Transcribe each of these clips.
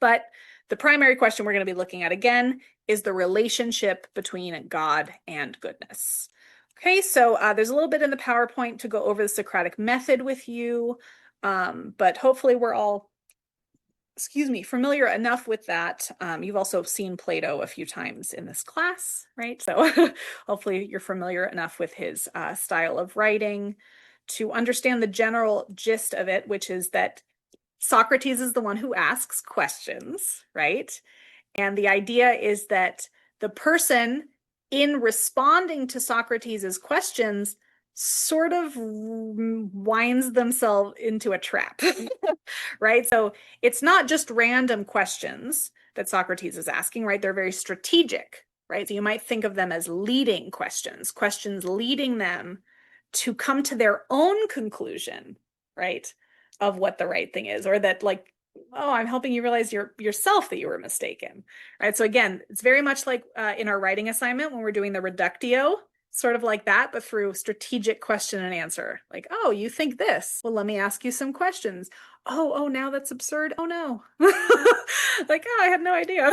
But the primary question we're going to be looking at again is the relationship between God and goodness. Okay, so there's a little bit in the PowerPoint to go over the Socratic method with you, but hopefully we're all, familiar enough with that. You've also seen Plato a few times in this class, right? So hopefully you're familiar enough with his style of writing to understand the general gist of it, which is that Socrates is the one who asks questions, right? And the idea is that the person, in responding to Socrates's questions, sort of winds themselves into a trap, right? So it's not just random questions that Socrates is asking, right? They're very strategic, right? So you might think of them as leading questions, questions leading them to come to their own conclusion, right, of what the right thing is, or that, like, oh, I'm helping you realize yourself that you were mistaken, right? So again, it's very much like in our writing assignment when we're doing the reductio, sort of like that, but through strategic question and answer. Like, oh, you think this? Well, let me ask you some questions. Oh, now that's absurd. Oh no. Like, oh, I had no idea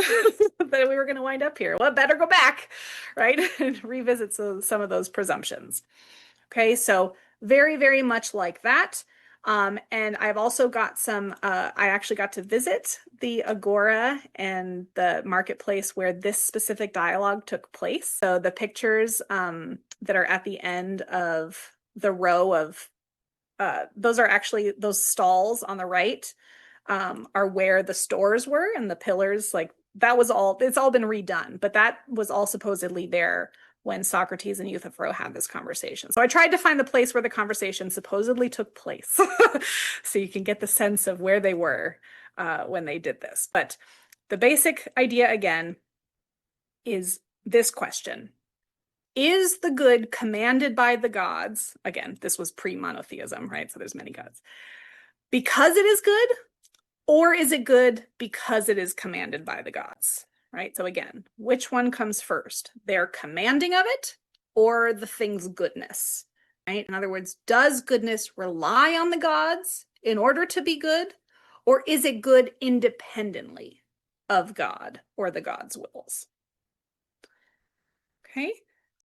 that we were going to wind up here. Well, better go back, right? And revisit some of those presumptions. Okay, so very, very much like that. And I've also got some, I actually got to visit the Agora and the marketplace where this specific dialogue took place. So the pictures that are at the end of the row of, those are actually, those stalls on the right are where the stores were, and the pillars, like that was all, it's all been redone, but that was all supposedly there when Socrates and Euthyphro had this conversation. So I tried to find the place where the conversation supposedly took place so you can get the sense of where they were when they did this. But the basic idea, again, is this question. Is the good commanded by the gods? Again, this was pre-monotheism, right? So there's many gods. Because it is good, or is it good because it is commanded by the gods? Right? So again, which one comes first? Their commanding of it or the thing's goodness? Right? In other words, does goodness rely on the gods in order to be good? Or is it good independently of God or the God's wills? Okay,